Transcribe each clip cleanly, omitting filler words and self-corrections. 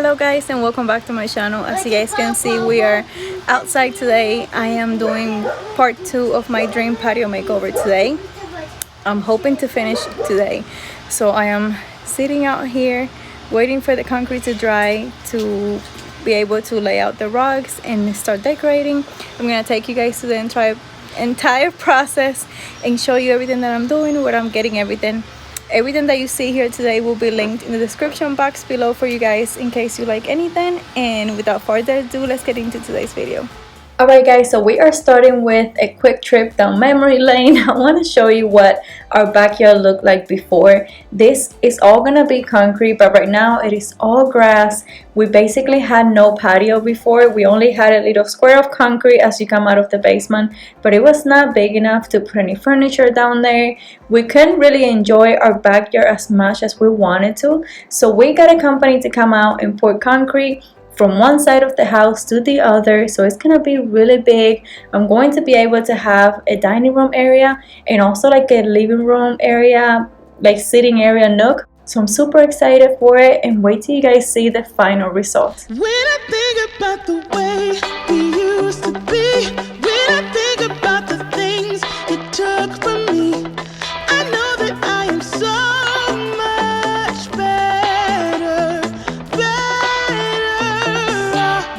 Hello guys, and welcome back to my channel. As you guys can see, we are outside today. I am doing part 2 of my dream patio makeover today. I'm hoping to finish today, so I am sitting out here waiting for the concrete to dry to be able to lay out the rugs and start decorating. I'm gonna take you guys to the entire process and show you everything that I'm doing, where I'm getting everything that you see here today will be linked in the description box below for you guys in case you like anything. And without further ado, let's get into today's video. Alright guys, so we are starting with a quick trip down memory lane. I want to show you what our backyard looked like before. This is all gonna be concrete, but right now it is all grass. We basically had no patio before. We only had a little square of concrete as you come out of the basement, but it was not big enough to put any furniture down there. We couldn't really enjoy our backyard as much as we wanted to, so we got a company to come out and pour concrete from one side of the house to the other, so it's gonna be really big. I'm going to be able to have a dining room area and also like a living room area, like sitting area nook. So I'm super excited for it, and wait till you guys see the final result. When I think about the way we used to be, when I think about the things it took from me, I know that I am so much better.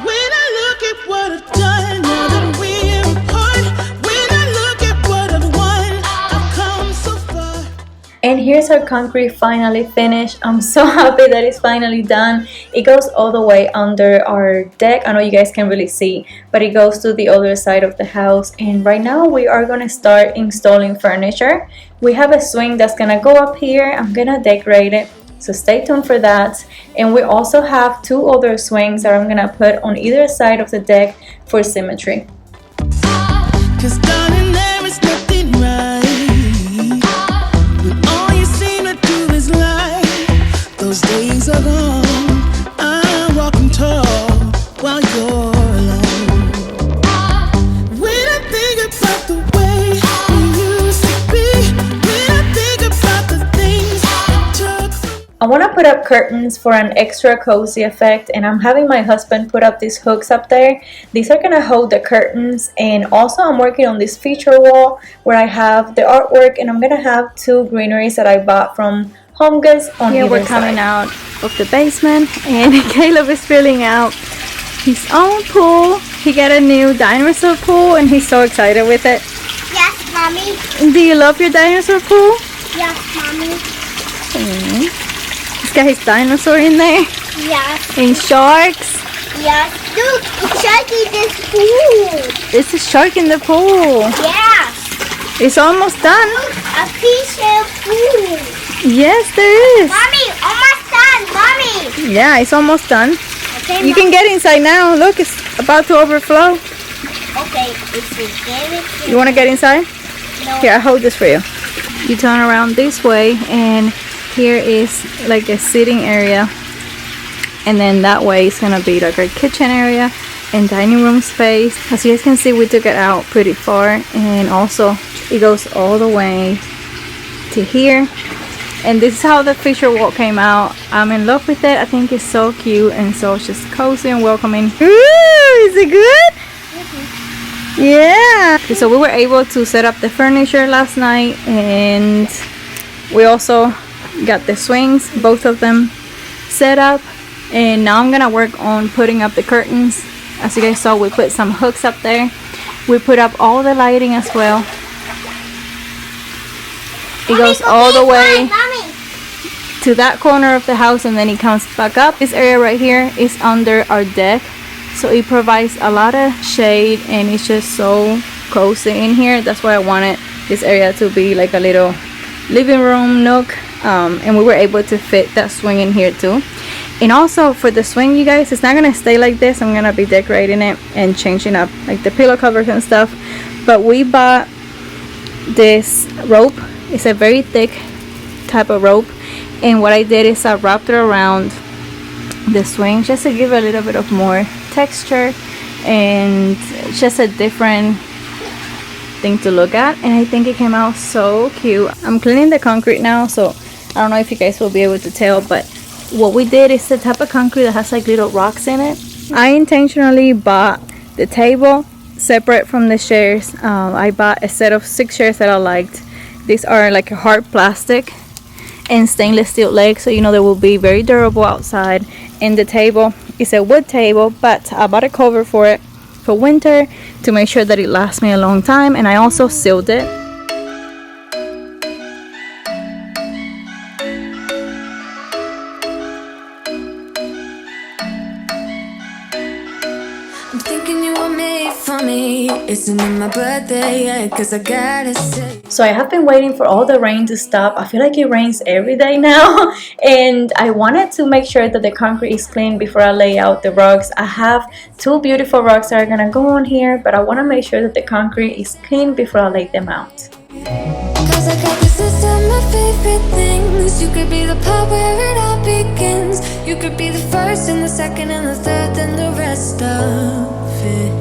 When I look at what I've done, now that we're apart, when I look at what I've won, I've come so far. And here's our concrete finally finished. I'm so happy that it's finally done. It goes all the way under our deck. I know you guys can really see, but it goes to the other side of the house. And right now we are gonna start installing furniture. We have a swing that's gonna go up here. I'm gonna decorate it, so stay tuned for that. And we also have 2 other swings that I'm gonna put on either side of the deck for symmetry. 'Cause darling, there is nothing right when all you seem to do is lie. Those days are gone. I'm walking tall while you're alone. When I think about the way we used to be, when I think about the things it took from I want to put up curtains for an extra cozy effect, and I'm having my husband put up these hooks up there. These are gonna hold the curtains, and also I'm working on this feature wall where I have the artwork, and I'm gonna have 2 greeneries that I bought from Home Goods on Here either we're coming side. out of the basement, and Caleb is filling out his own pool. He got a new dinosaur pool and he's so excited with it. Yes, mommy. Do you love your dinosaur pool? Yes, mommy. He's got his dinosaur in there Yes. and sharks. Yes. Look, it's shaking this food. There's a shark in the pool. Yes. It's almost done. A piece of food. Yes, there is. Mommy, almost done. Mommy. Yeah, it's almost done. Okay, You can get inside now. Look, it's about to overflow. Okay, it's very You want to get inside? No. Here, I'll hold this for you. You turn around this way, and here is like a sitting area, and then that way it's gonna be like our kitchen area and dining room space. As you guys can see, we took it out pretty far, and also it goes all the way to here. And this is how the feature wall came out. I'm in love with it. I think it's so cute and so just cozy and welcoming. Ooh, is it good? Yeah. Okay, so we were able to set up the furniture last night, and we also got the swings, both of them set up. And now I'm gonna work on putting up the curtains. As you guys saw, we put some hooks up there. We put up all the lighting as well. It goes all the way to that corner of the house, and then it comes back up. This area right here is under our deck, so it provides a lot of shade, and it's just so cozy in here. That's why I wanted this area to be like a little living room nook, and we were able to fit that swing in here too. And also for the swing, you guys, it's not gonna stay like this. I'm gonna be decorating it and changing up like the pillow covers and stuff. But we bought this rope. It's a very thick type of rope, and what I did is I wrapped it around the swing just to give a little bit of more texture and just a different thing to look at. And I think it came out so cute. I'm cleaning the concrete now, so I don't know if you guys will be able to tell, but What we did is the type of concrete that has like little rocks in it. I intentionally bought the table separate from the chairs. I bought a set of 6 chairs that I liked. These are like a hard plastic and stainless steel legs, so you know they will be very durable outside. And the table is a wood table, but I bought a cover for it for winter to make sure that it lasts me a long time, and I also sealed it. I'm thinking you were made for me. Isn't it my birthday yet? 'Cause I gotta say. So I have been waiting for all the rain to stop. I feel like it rains every day now. And I wanted to make sure that the concrete is clean before I lay out the rugs. I have 2 beautiful rugs that are gonna go on here, but I want to make sure that the concrete is clean before I lay them out. 'Cause I got this list of my favorite things. You could be the part where it all begins. You could be the first and the second and the third and the rest of it.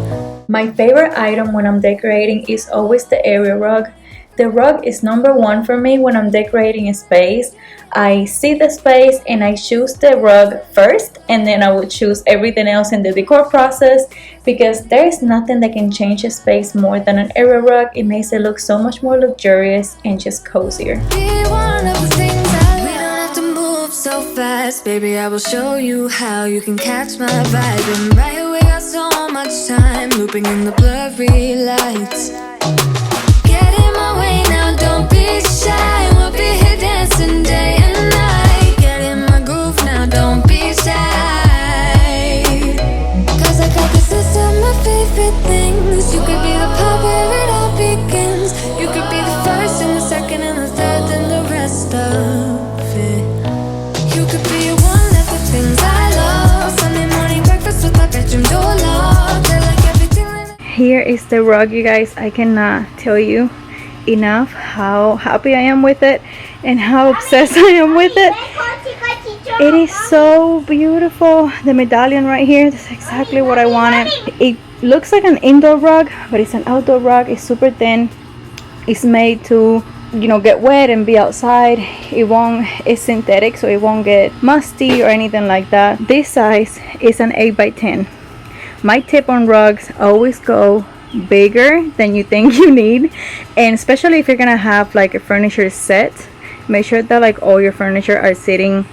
My favorite item when I'm decorating is always the area rug. The rug is number 1 for me when I'm decorating a space. I see the space and I choose the rug first, and then I will choose everything else in the decor process, because there is nothing that can change a space more than an area rug. It makes it look so much more luxurious and just cozier. Be one of the things we don't have to move so fast, baby. I will show you how you can catch my vibe. And right away, got so much time looping in the blurry lights. Get in my way now, don't be shy. We'll be here dancing day and night. Get in my groove now, don't be shy. 'Cause I got this list of my favorite things. You could be the part where it all begins. You could be the first and the second and the third and the rest of it. You could be one of the things I love. Sunday morning breakfast with my bedroom door locked. I like everything that Here is the rug, you guys. I cannot tell you enough how happy I am with it and how obsessed I am with it. It is so beautiful. The medallion right here, that's exactly what I wanted. It looks like an indoor rug, but it's an outdoor rug. It's super thin. It's made to, you know, get wet and be outside. It's synthetic, so it won't get musty or anything like that. This size is an 8x10. My tip on rugs, always go bigger than you think you need, and especially if you're gonna have like a furniture set, make sure that like all your furniture are sitting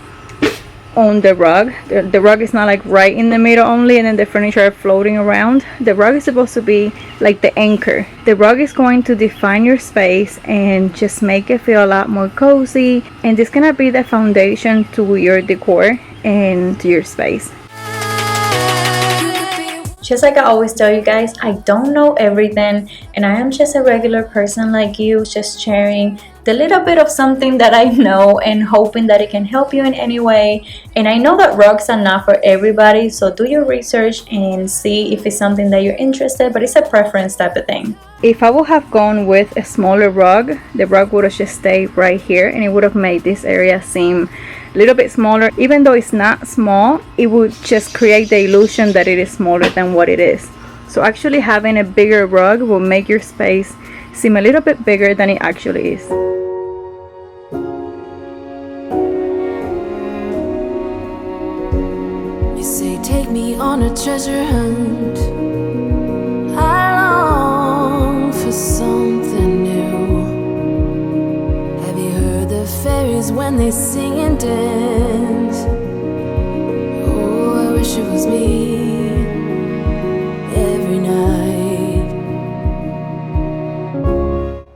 on the rug. The rug is not like right in the middle only and then the furniture are floating around. The rug is supposed to be like the anchor. The rug is going to define your space and just make it feel a lot more cozy, and it's gonna be the foundation to your decor and to your space. Just like I always tell you guys, I don't know everything, and I am just a regular person like you, just sharing the little bit of something that I know and hoping that it can help you in any way. And I know that rugs are not for everybody, so do your research and see if it's something that you're interested, but it's a preference type of thing. If I would have gone with a smaller rug, the rug would have just stayed right here and it would have made this area seem a little bit smaller. Even though it's not small, it would just create the illusion that it is smaller than what it is. So actually having a bigger rug will make your space seem a little bit bigger than it actually is. you say, take me on a treasure hunt. I long for something new. Have you heard the fairies when they sing and dance? Oh, I wish it was me every night.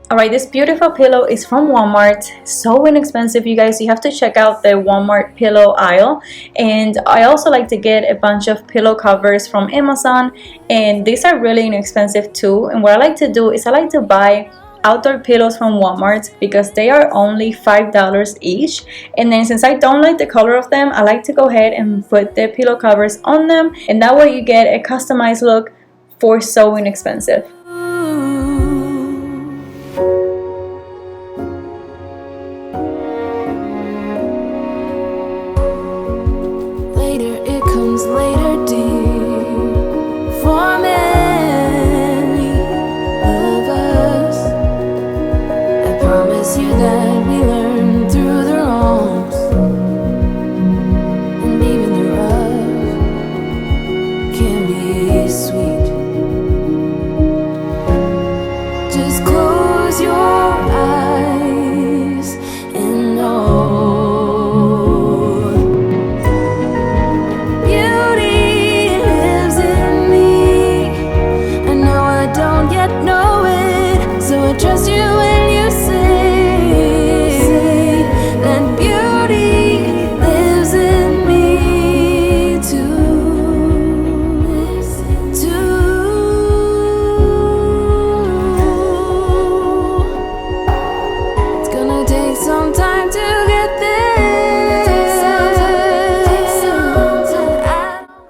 Alright, this beautiful pillow is from Walmart. So inexpensive, you guys. You have to check out the Walmart pillow aisle. And I also like to get a bunch of pillow covers from Amazon, and these are really inexpensive too. And what I like to do is I like to buy outdoor pillows from Walmart because they are only $5 each. And then since I don't like the color of them, I like to go ahead and put the pillow covers on them, and that way you get a customized look for so inexpensive. Later, dear, for many of us, I promise you that we learn through the wrongs.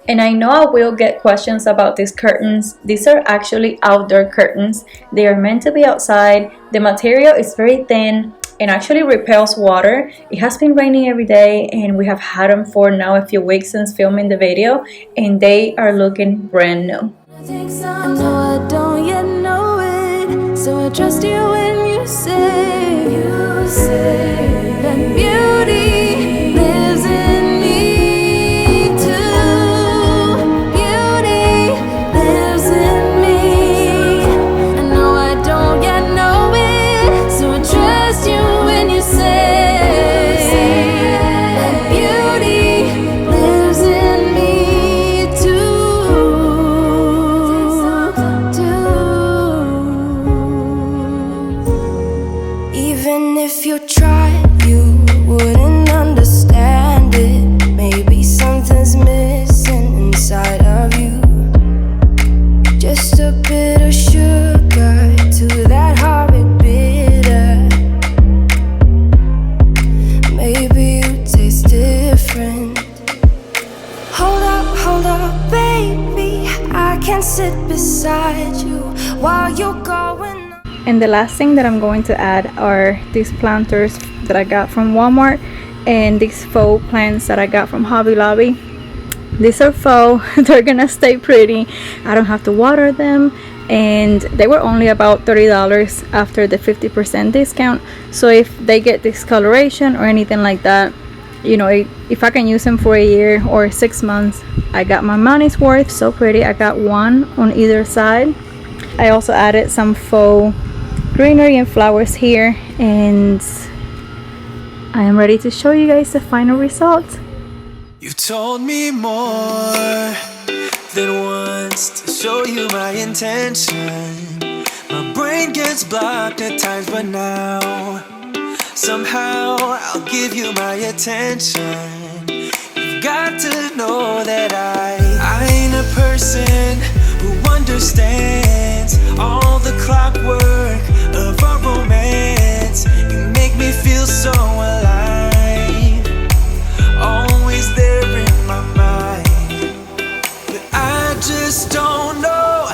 And I know I will get questions about these curtains. These are actually outdoor curtains. They are meant to be outside. The material is very thin and actually repels water. It has been raining every day and we have had them for now a few weeks since filming the video, and they are looking brand new. I know I don't yet know it, so I trust you when you say that beauty lives in me too. Beauty lives in me. I know I don't yet know it, so I trust you when you say that beauty lives in me too. Even if you tried, you wouldn't understand it. Maybe something's missing inside of you. Just a bit of sugar to that horrid bitter. Maybe you taste different. Hold up, baby. I can sit beside you while you're going. And the last thing that I'm going to add are these planters that I got from Walmart and these faux plants that I got from Hobby Lobby. These are faux, they're gonna stay pretty. I don't have to water them, and they were only about $30 after the 50% discount. So if they get discoloration or anything like that, you know, if I can use them for a year or 6 months, I got my money's worth. So pretty. I got one on either side. I also added some faux greenery and flowers here, and I am ready to show you guys the final result. You've told me more than once to show you my intention. My brain gets blocked at times, but now somehow I'll give you my attention. You've got to know that I ain't a person who understands all the clockwork of our romance. You make me feel so alive, always there in my mind. But I just don't know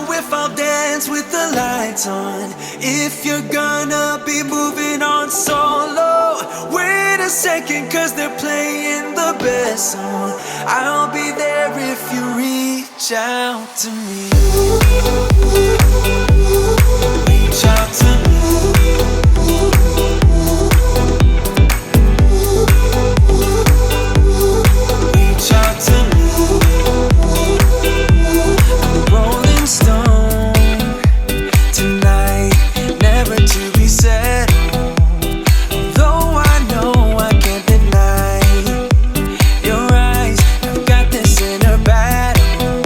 if I'll dance with the lights on. If you're gonna be moving on solo, wait a second, cause they're playing the best song. I'll be there if you reach out to me. Reach out to me. Reach out to me. I'm a rolling stone tonight, never to be settled. Although I know I can't deny your eyes, I've got this inner battle.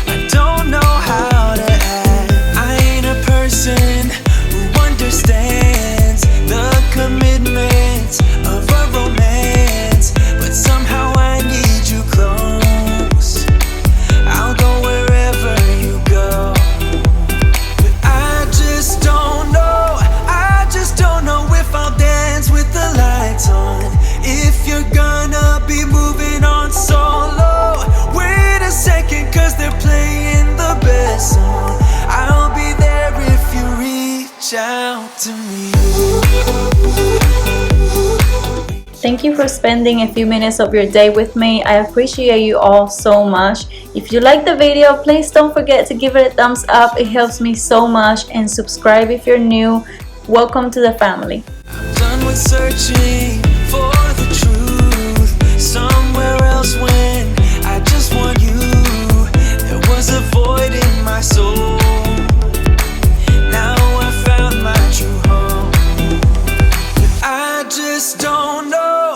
I don't know how to act. I ain't a person who understands the commitments of a romance, but somehow I need you close. I'll go wherever you go. But I just don't know if I'll dance with the lights on. If you're gonna be moving on solo, wait a second, cause they're playing the best song. I'll be there if you reach out to me. Thank you for spending a few minutes of your day with me. I appreciate you all so much. If you like the video, please don't forget to give it a thumbs up. It helps me so much. And subscribe if you're new. Welcome to the family. I'm done with searching for the truth somewhere else when I just want you. There was a void in my soul. Now I found my true home. But I just don't know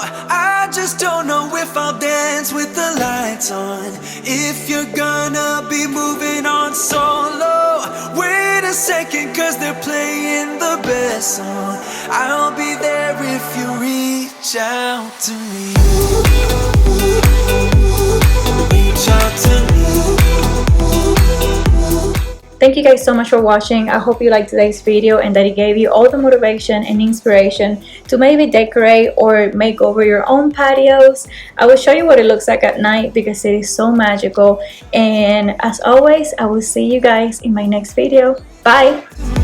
if I'll dance with the lights on. If you're gonna be moving on solo, wait a second, cause they're playing the best song. I'll be there if you reach out to me. Reach out to me. Thank you guys so much for watching. I hope you liked today's video and that it gave you all the motivation and inspiration to maybe decorate or make over your own patios. I will show you what it looks like at night because it is so magical. And as always, I will see you guys in my next video. Bye!